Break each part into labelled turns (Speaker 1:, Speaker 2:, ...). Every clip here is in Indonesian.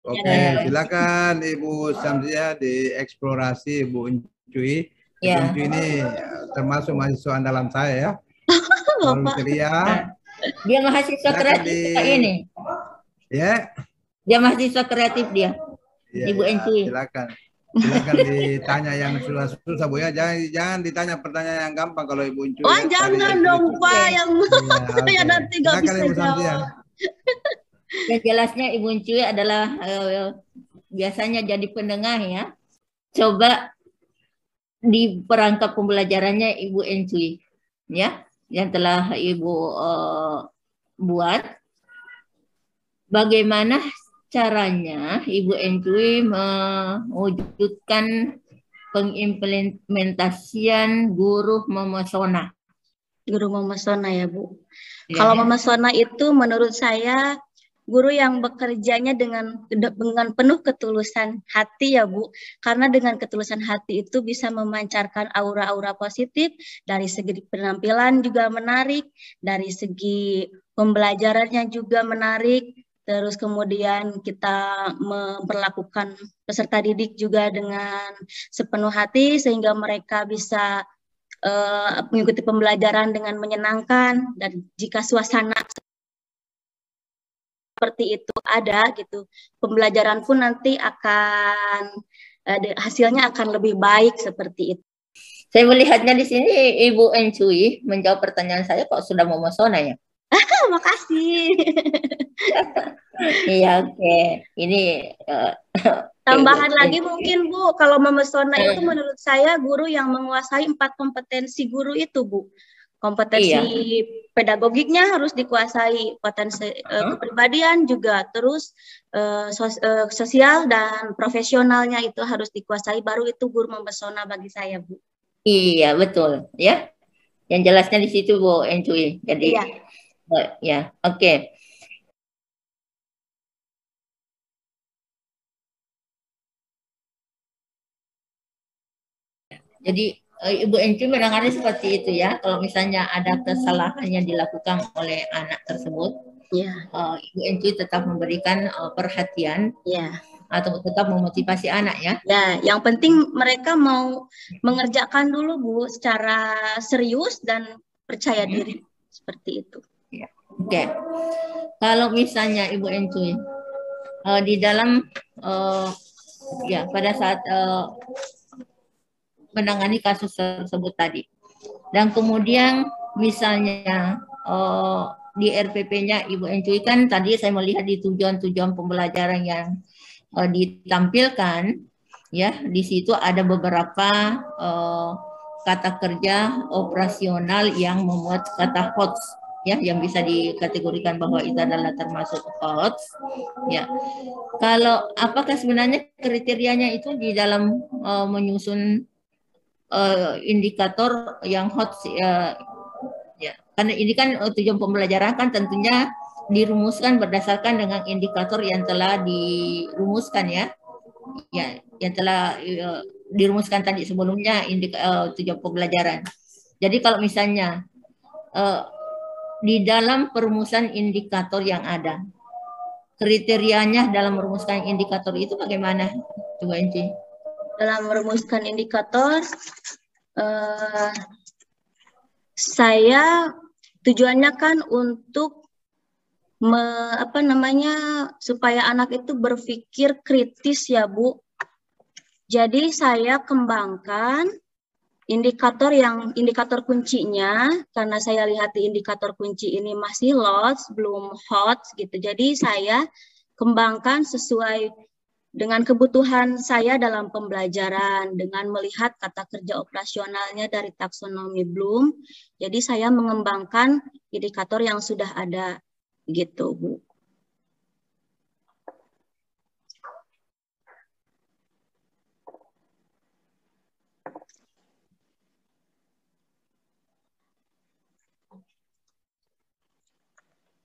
Speaker 1: Oke, silakan Ibu Samsia dieksplorasi Ibu Uncui. Ibu Uncui ini termasuk mahasiswa andalan saya ya. Selalu ceria.
Speaker 2: Dia mahasiswa kreatif ini.
Speaker 1: Ya.
Speaker 2: Dia mahasiswa kreatif dia.
Speaker 1: Ya,
Speaker 2: Ibu Uncui.
Speaker 1: Silakan. Silakan ditanya yang susah-susah Bu ya. Jangan ditanya pertanyaan yang gampang kalau Ibu Uncui.
Speaker 3: Oh, jangan dong Pak yang saya nanti nggak bisa jawab.
Speaker 2: Yang jelasnya Ibu Uncui adalah biasanya jadi penengah ya. Coba di perangkap pembelajarannya Ibu Uncui ya, yang telah Ibu buat. Bagaimana caranya Ibu Uncui mewujudkan pengimplementasian guru memesona?
Speaker 3: Guru memesona ya Bu. Ya, kalau memesona itu menurut saya guru yang bekerjanya dengan penuh ketulusan hati ya Bu. Karena dengan ketulusan hati itu bisa memancarkan aura-aura positif, dari segi penampilan juga menarik, dari segi pembelajarannya juga menarik. Terus kemudian kita memperlakukan peserta didik juga dengan sepenuh hati sehingga mereka bisa mengikuti pembelajaran dengan menyenangkan, dan jika suasana seperti itu ada gitu, pembelajaran pun nanti akan hasilnya akan lebih baik seperti itu.
Speaker 2: Saya melihatnya di sini Ibu Uncui menjawab pertanyaan saya kok sudah memesona ya.
Speaker 3: Makasih.
Speaker 2: Iya, oke. Ini
Speaker 3: tambahan lagi mungkin Bu, kalau memesona itu menurut saya guru yang menguasai 4 kompetensi guru itu Bu. Kompetensi pedagogiknya harus dikuasai, potensi kepribadian juga, terus sosial dan profesionalnya itu harus dikuasai, baru itu guru memesona bagi saya Bu.
Speaker 2: Iya, betul ya. Yang jelasnya di situ Bu Uncui. Jadi ya, oke. Jadi Ibu Uncui menangani seperti itu ya. Kalau misalnya ada kesalahan yang dilakukan oleh anak tersebut, Ibu Uncui tetap memberikan perhatian, atau tetap memotivasi anak ya.
Speaker 3: Ya, yang penting mereka mau mengerjakan dulu Bu, secara serius dan percaya diri seperti itu.
Speaker 2: Ya. Oke. Kalau misalnya Ibu Uncui di dalam ya pada saat menangani kasus tersebut tadi, dan kemudian misalnya di RPP-nya Ibu Uncui kan tadi saya melihat di tujuan-tujuan pembelajaran yang ditampilkan ya, di situ ada beberapa kata kerja operasional yang memuat kata HOTS ya, yang bisa dikategorikan bahwa itu adalah termasuk HOTS ya. Kalau apakah sebenarnya kriterianya itu di dalam menyusun indikator yang HOTS ya, karena ini kan tujuan pembelajaran kan tentunya dirumuskan berdasarkan dengan indikator yang telah dirumuskan ya, yang telah dirumuskan tadi sebelumnya tujuan pembelajaran. Jadi kalau misalnya di dalam perumusan indikator yang ada, kriterianya dalam merumuskan indikator itu bagaimana, Coba Uncui?
Speaker 3: Dalam merumuskan indikator, saya tujuannya kan untuk supaya anak itu berpikir kritis ya Bu. Jadi saya kembangkan indikator kuncinya, karena saya lihat di indikator kunci ini masih lost, belum hot gitu. Jadi saya kembangkan sesuai dengan kebutuhan saya dalam pembelajaran, dengan melihat kata kerja operasionalnya dari taksonomi Bloom. Jadi saya mengembangkan indikator yang sudah ada gitu Bu.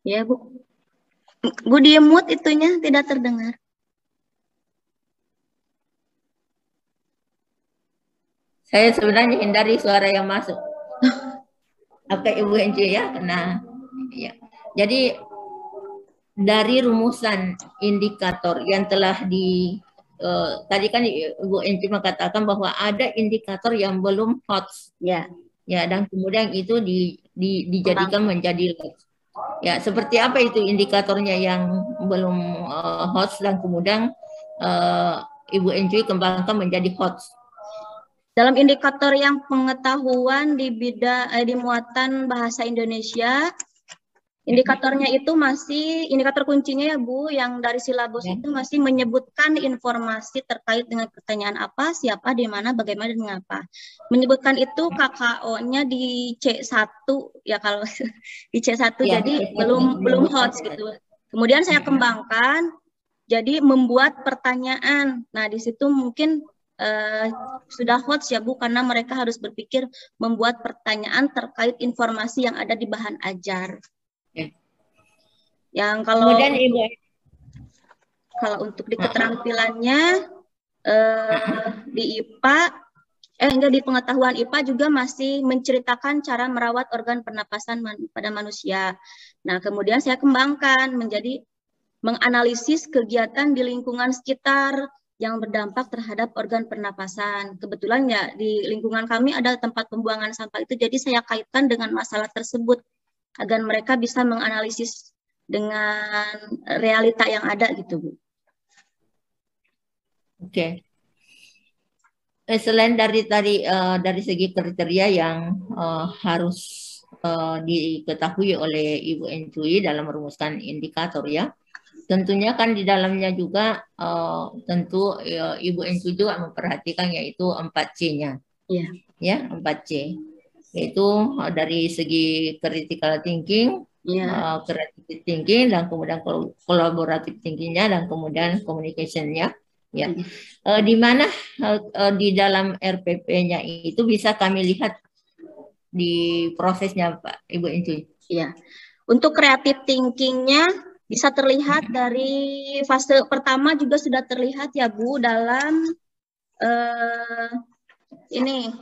Speaker 3: Ya Bu. Bu di mute itunya, tidak terdengar.
Speaker 2: Saya sebenarnya hindari suara yang masuk. Oke Ibu Uncui ya, karena ya. Jadi dari rumusan indikator yang telah tadi kan Ibu Enci mengatakan bahwa ada indikator yang belum hot, ya, dan kemudian itu dijadikan menjadi hot. Ya, seperti apa itu indikatornya yang belum hot dan kemudian Ibu Enci kembangkan menjadi hot?
Speaker 3: Dalam indikator yang pengetahuan di bidang di muatan bahasa Indonesia, indikatornya itu masih, indikator kuncinya ya Bu, yang dari silabus itu masih menyebutkan informasi terkait dengan pertanyaan apa, siapa, di mana, bagaimana, dan mengapa. Menyebutkan itu KKO-nya di C1 ya, kalau di C1 ya, jadi belum hot gitu. Kemudian saya kembangkan jadi membuat pertanyaan. Nah, di situ mungkin sudah hot ya Bu, karena mereka harus berpikir membuat pertanyaan terkait informasi yang ada di bahan ajar. Yang kalau untuk di keterampilannya di IPA di pengetahuan IPA juga masih menceritakan cara merawat organ pernapasan pada manusia. Nah, kemudian saya kembangkan menjadi menganalisis kegiatan di lingkungan sekitar yang berdampak terhadap organ pernapasan. Kebetulan ya di lingkungan kami ada tempat pembuangan sampah itu, jadi saya kaitkan dengan masalah tersebut agar mereka bisa menganalisis dengan realita yang ada gitu, Bu.
Speaker 2: Oke. Selain dari segi kriteria yang harus diketahui oleh Ibu Enci dalam merumuskan indikator ya, tentunya kan di dalamnya juga tentu Ibu Enci juga memperhatikan yaitu 4C-nya.
Speaker 3: Iya.
Speaker 2: Ya, 4C. Yaitu dari segi critical thinking, creative thinking, dan kemudian collaborative thinking-nya, dan kemudian communication-nya. Ya, di mana di dalam RPP-nya itu bisa kami lihat di prosesnya, Pak Ibu Enci.
Speaker 3: Iya, untuk creative thinking-nya bisa terlihat dari fase pertama juga sudah terlihat ya Bu, dalam ini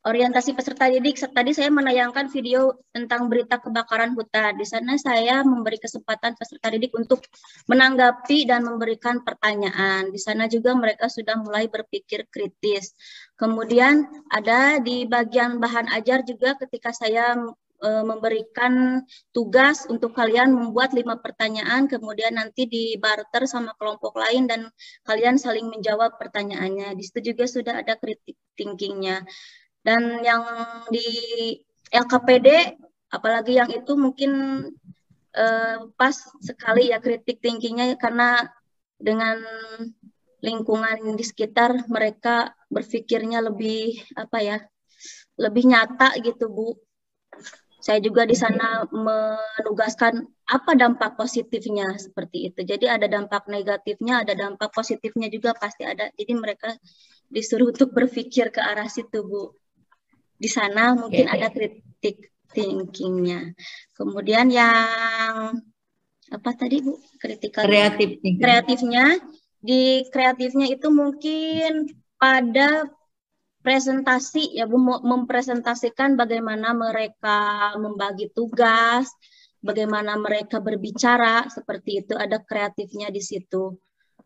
Speaker 3: orientasi peserta didik. Tadi saya menayangkan video tentang berita kebakaran hutan. Di sana saya memberi kesempatan peserta didik untuk menanggapi dan memberikan pertanyaan. Di sana juga mereka sudah mulai berpikir kritis. Kemudian ada di bagian bahan ajar juga ketika saya memberikan tugas untuk kalian membuat 5 pertanyaan, kemudian nanti dibarter sama kelompok lain dan kalian saling menjawab pertanyaannya. Di situ juga sudah ada critical thinking-nya. Dan yang di LKPD, apalagi yang itu mungkin pas sekali ya kritik thinking-nya, karena dengan lingkungan di sekitar mereka berpikirnya lebih lebih nyata gitu Bu. Saya juga di sana menugaskan apa dampak positifnya seperti itu. Jadi ada dampak negatifnya, ada dampak positifnya juga pasti ada. Jadi mereka disuruh untuk berpikir ke arah situ Bu. Di sana mungkin ada kritik thinking-nya. Kemudian yang apa tadi Bu? Kreatifnya. Di kreatifnya itu mungkin pada presentasi ya Bu, mempresentasikan bagaimana mereka membagi tugas, bagaimana mereka berbicara, seperti itu, ada kreatifnya di situ.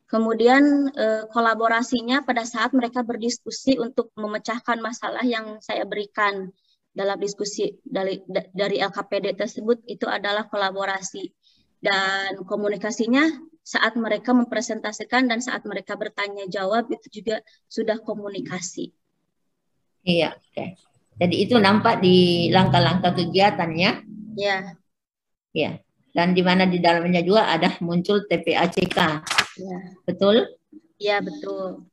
Speaker 3: Kemudian kolaborasinya pada saat mereka berdiskusi untuk memecahkan masalah yang saya berikan dalam diskusi dari LKPD tersebut, itu adalah kolaborasi. Dan komunikasinya saat mereka mempresentasikan dan saat mereka bertanya jawab itu juga sudah komunikasi.
Speaker 2: Iya, oke. Jadi itu nampak di langkah-langkah kegiatannya.
Speaker 3: Iya.
Speaker 2: Iya. Dan di mana di dalamnya juga ada muncul TPACK.
Speaker 3: Ya.
Speaker 2: Betul?
Speaker 3: Iya, betul.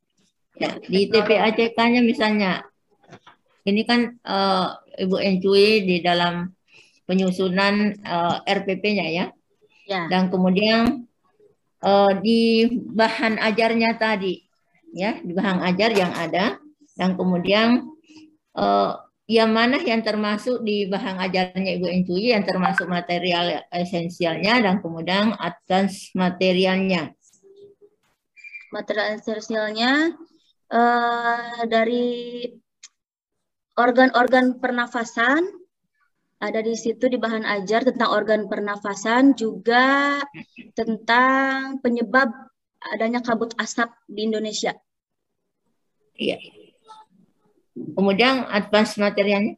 Speaker 2: Ya, di TPACK-nya misalnya, ini kan Ibu Enci di dalam penyusunan RPP-nya ya.
Speaker 3: Ya.
Speaker 2: Dan kemudian di bahan ajarnya tadi, ya, di bahan ajar yang ada, dan kemudian yang mana yang termasuk di bahan ajarnya Ibu Enci, yang termasuk material esensialnya, dan kemudian advance materialnya.
Speaker 3: Material esensialnya dari organ-organ pernafasan, Ada di situ di bahan ajar tentang organ pernafasan, juga tentang penyebab adanya kabut asap di Indonesia.
Speaker 2: Iya. Kemudian advance materialnya?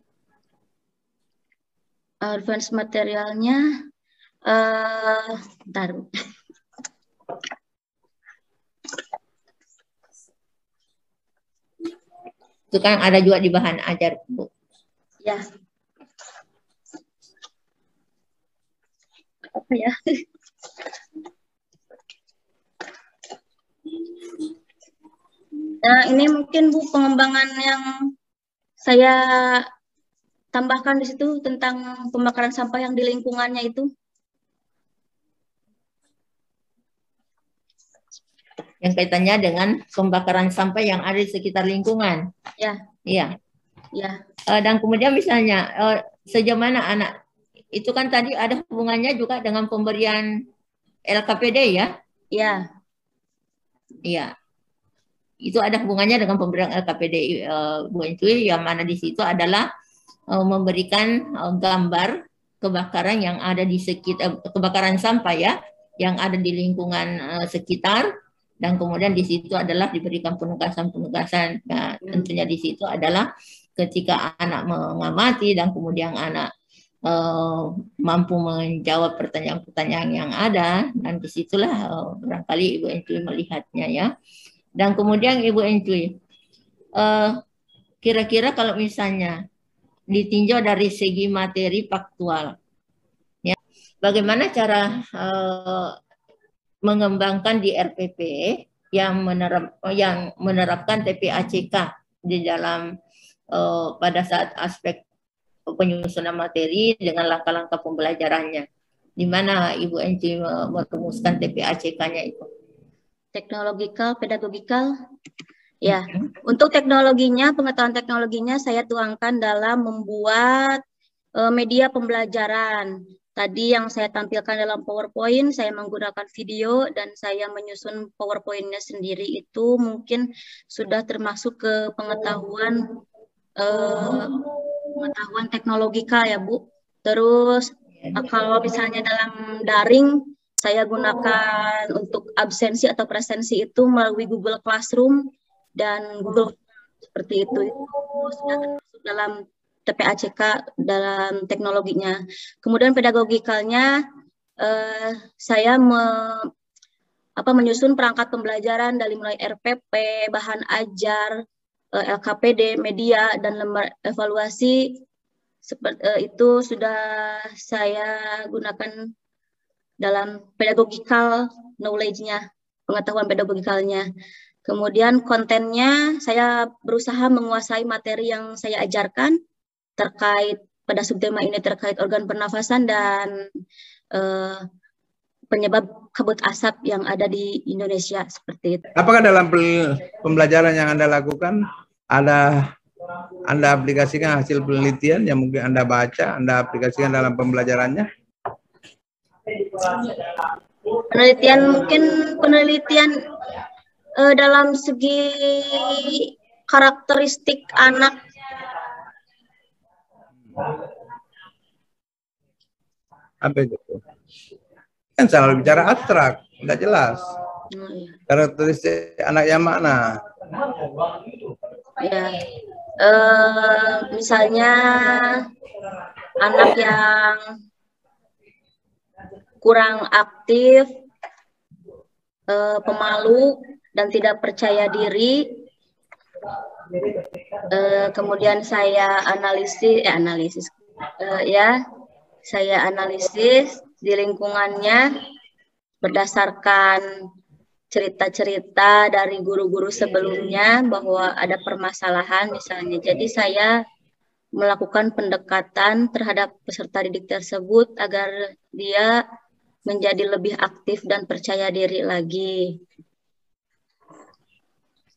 Speaker 3: Advance materialnya, bentar.
Speaker 2: Itu kan ada juga di bahan ajar, Bu.
Speaker 3: Ya. Apa ya? Nah, ini mungkin Bu pengembangan yang saya tambahkan di situ tentang pembakaran sampah yang di lingkungannya itu.
Speaker 2: Yang kaitannya dengan pembakaran sampah yang ada di sekitar lingkungan.
Speaker 3: Ya.
Speaker 2: Iya.
Speaker 3: Ya.
Speaker 2: Dan kemudian misalnya sejauh mana anak itu kan tadi ada hubungannya juga dengan pemberian LKPD ya?
Speaker 3: Ya.
Speaker 2: Iya. Itu ada hubungannya dengan pemberian LKPD, Bu Encuy, yang mana di situ adalah memberikan gambar kebakaran yang ada di sekitar, kebakaran sampah ya, yang ada di lingkungan sekitar, dan kemudian di situ adalah diberikan penugasan-penugasan. Nah, tentunya di situ adalah ketika anak mengamati dan kemudian anak mampu menjawab pertanyaan-pertanyaan yang ada, dan disitulah barangkali Ibu Encuy melihatnya ya. Dan kemudian Ibu Encuy, kira-kira kalau misalnya ditinjau dari segi materi faktual, ya, bagaimana cara mengembangkan di RPP yang menerapkan TPACK di dalam pada saat aspek penyusunan materi dengan langkah-langkah pembelajarannya. Di mana Ibu Encuy merumuskan TPACK-nya itu?
Speaker 3: Teknologikal, pedagogikal. Ya, untuk teknologinya, pengetahuan teknologinya saya tuangkan dalam membuat media pembelajaran. Tadi yang saya tampilkan dalam PowerPoint, saya menggunakan video dan saya menyusun PowerPoint-nya sendiri. Itu mungkin sudah termasuk ke pengetahuan teknologikal ya Bu. Terus kalau misalnya dalam daring, saya gunakan untuk absensi atau presensi itu melalui Google Classroom dan Google seperti itu sudah termasuk dalam TPACK dalam teknologinya. Kemudian pedagogikalnya saya menyusun perangkat pembelajaran dari mulai RPP, bahan ajar, LKPD, media, dan lembar evaluasi itu sudah saya gunakan dalam pedagogikal knowledge-nya, pengetahuan pedagogikalnya. Kemudian kontennya saya berusaha menguasai materi yang saya ajarkan terkait pada subtema ini terkait organ pernafasan dan penyebab kabut asap yang ada di Indonesia seperti itu.
Speaker 1: Apakah dalam pembelajaran yang Anda lakukan Anda aplikasikan hasil penelitian yang mungkin Anda baca, Anda aplikasikan dalam pembelajarannya?
Speaker 3: Penelitian dalam segi karakteristik anak.
Speaker 1: Apa itu? Kan selalu bicara abstrak, tidak jelas. Karakteristik anak yang mana?
Speaker 3: Ya, misalnya anak yang kurang aktif, pemalu, dan tidak percaya diri. Kemudian saya analisis di lingkungannya berdasarkan cerita-cerita dari guru-guru sebelumnya bahwa ada permasalahan misalnya. Jadi saya melakukan pendekatan terhadap peserta didik tersebut agar dia menjadi lebih aktif dan percaya diri lagi.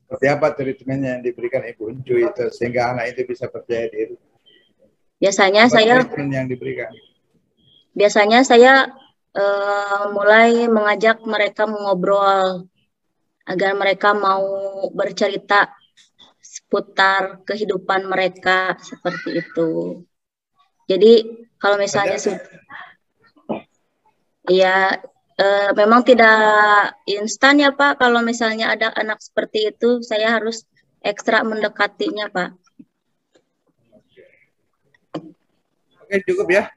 Speaker 1: Seperti apa treatment yang diberikan Ibu Encuy itu sehingga anak itu bisa percaya diri?
Speaker 3: Biasanya saya mulai mengajak mereka mengobrol agar mereka mau bercerita seputar kehidupan mereka seperti itu. Jadi kalau misalnya ya memang tidak instan ya Pak. Kalau misalnya ada anak seperti itu, saya harus ekstra mendekatinya Pak.
Speaker 1: Oke, cukup ya?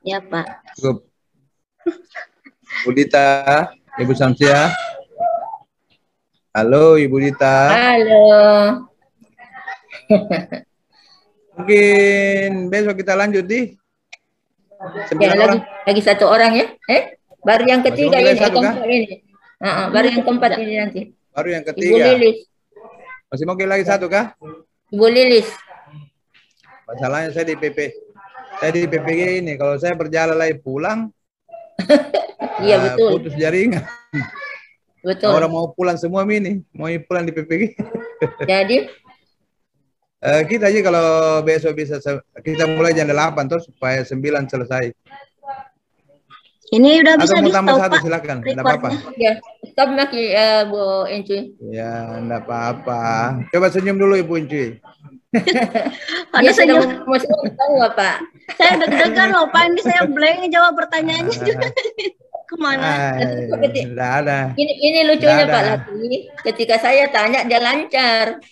Speaker 3: Ya Pak.
Speaker 1: Cukup. Bu Dita, Ibu Samsia. Halo Ibu Dita.
Speaker 2: Halo.
Speaker 1: Mungkin besok kita lanjut di 9
Speaker 2: Ya,
Speaker 1: orang.
Speaker 2: lagi satu orang ya. Baru yang ketiga ini,
Speaker 1: satu,
Speaker 2: keempat ini. Baru yang keempat ini nanti.
Speaker 1: Baru yang
Speaker 2: Ibu
Speaker 1: ketiga.
Speaker 2: Lilis.
Speaker 1: Masih mungkin lagi satu kah?
Speaker 2: Ibu Lilis.
Speaker 1: Masalahnya saya di PP. Saya di PPG ini, kalau saya berjalan lagi pulang,
Speaker 2: Iya betul.
Speaker 1: putus jaringan.
Speaker 2: Betul.
Speaker 1: Orang mau pulang semua ini, mau pulang di PPG.
Speaker 2: Jadi
Speaker 1: kita aja kalau besok bisa, kita mulai jam 8 terus supaya 9 selesai.
Speaker 3: Ini udah bisa
Speaker 1: di stop
Speaker 3: Pak.
Speaker 1: Silakan, enggak apa-apa.
Speaker 2: Ya, stop lagi Bu Encuy.
Speaker 1: Ya, enggak apa-apa. Coba senyum dulu Ibu Encuy.
Speaker 2: Dia sudah mau tahu apa?
Speaker 3: Saya deg-degan loh Pak, ini saya blank jawab pertanyaannya. Kemana?
Speaker 1: Enggak ada.
Speaker 2: Ini lucunya Pak Latri. Ketika saya tanya dia lancar.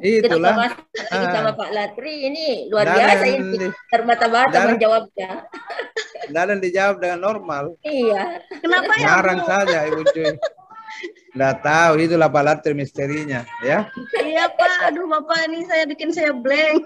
Speaker 1: Itulah.
Speaker 2: Sama Pak Latri ini luar biasa ini terbata-bata menjawabnya.
Speaker 1: Dan dijawab dengan normal.
Speaker 2: Iya.
Speaker 3: Kenapa ya?
Speaker 1: Ngarang saja Ibu Cuy. Nggak tahu, itulah Pak Latri misterinya, ya.
Speaker 3: Iya Pak, aduh Bapak ini bikin saya blank.